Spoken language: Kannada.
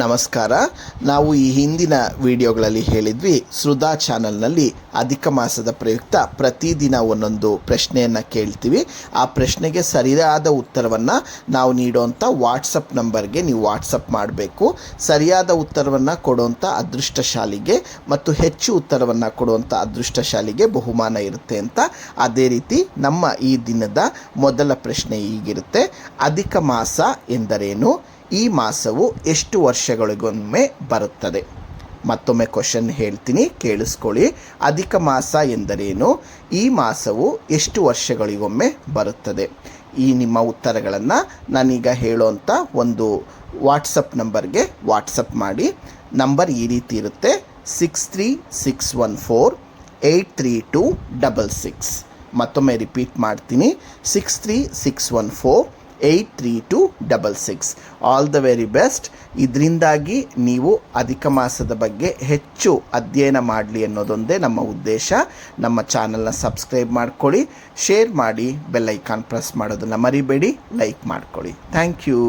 ನಮಸ್ಕಾರ. ನಾವು ಈ ಹಿಂದಿನ ವಿಡಿಯೋಗಳಲ್ಲಿ ಹೇಳಿದ್ವಿ, ಸುಧಾ ಚಾನಲ್ನಲ್ಲಿ ಅಧಿಕ ಮಾಸದ ಪ್ರಯುಕ್ತ ಪ್ರತಿದಿನ ಒಂದೊಂದು ಪ್ರಶ್ನೆಯನ್ನು ಕೇಳ್ತೀವಿ. ಆ ಪ್ರಶ್ನೆಗೆ ಸರಿಯಾದ ಉತ್ತರವನ್ನು ನಾವು ನೀಡುವಂಥ ವಾಟ್ಸಪ್ ನಂಬರ್ಗೆ ನೀವು ವಾಟ್ಸಪ್ ಮಾಡಬೇಕು. ಸರಿಯಾದ ಉತ್ತರವನ್ನು ಕೊಡುವಂಥ ಅದೃಷ್ಟಶಾಲಿಗೆ ಮತ್ತು ಹೆಚ್ಚು ಉತ್ತರವನ್ನು ಕೊಡುವಂಥ ಅದೃಷ್ಟಶಾಲಿಗೆ ಬಹುಮಾನ ಇರುತ್ತೆ ಅಂತ. ಅದೇ ರೀತಿ ನಮ್ಮ ಈ ದಿನದ ಮೊದಲ ಪ್ರಶ್ನೆ ಹೀಗಿರುತ್ತೆ: ಅಧಿಕ ಮಾಸ ಎಂದರೇನು? ಈ ಮಾಸವು ಎಷ್ಟು ವರ್ಷಗಳಿಗೊಮ್ಮೆ ಬರುತ್ತದೆ? ಮತ್ತೊಮ್ಮೆ ಕ್ವಶನ್ ಹೇಳ್ತೀನಿ, ಕೇಳಿಸ್ಕೊಳ್ಳಿ. ಅಧಿಕ ಮಾಸ ಎಂದರೇನು? ಈ ಮಾಸವು ಎಷ್ಟು ವರ್ಷಗಳಿಗೊಮ್ಮೆ ಬರುತ್ತದೆ? ಈ ನಿಮ್ಮ ಉತ್ತರಗಳನ್ನು ನಾನೀಗ ಹೇಳೋಂಥ ಒಂದು ವಾಟ್ಸಪ್ ನಂಬರ್ಗೆ ವಾಟ್ಸಪ್ ಮಾಡಿ. ನಂಬರ್ ಈ ರೀತಿ ಇರುತ್ತೆ: 63614832666. ಮತ್ತೊಮ್ಮೆ ರಿಪೀಟ್ ಮಾಡ್ತೀನಿ, 63614832666. All the very best. ಇದರಿಂದಾಗಿ ನೀವು ಅಧಿಕ ಮಾಸದ ಬಗ್ಗೆ ಹೆಚ್ಚು ಅಧ್ಯಯನ ಮಾಡಲಿ ಅನ್ನೋದೊಂದೇ ನಮ್ಮ ಉದ್ದೇಶ. ನಮ್ಮ ಚಾನಲ್ನ ಸಬ್ಸ್ಕ್ರೈಬ್ ಮಾಡ್ಕೊಳ್ಳಿ, ಶೇರ್ ಮಾಡಿ, ಬೆಲ್ ಐಕಾನ್ ಪ್ರೆಸ್ ಮಾಡೋದನ್ನು ಮರಿಬೇಡಿ, ಲೈಕ್ ಮಾಡ್ಕೊಳ್ಳಿ. Thank you.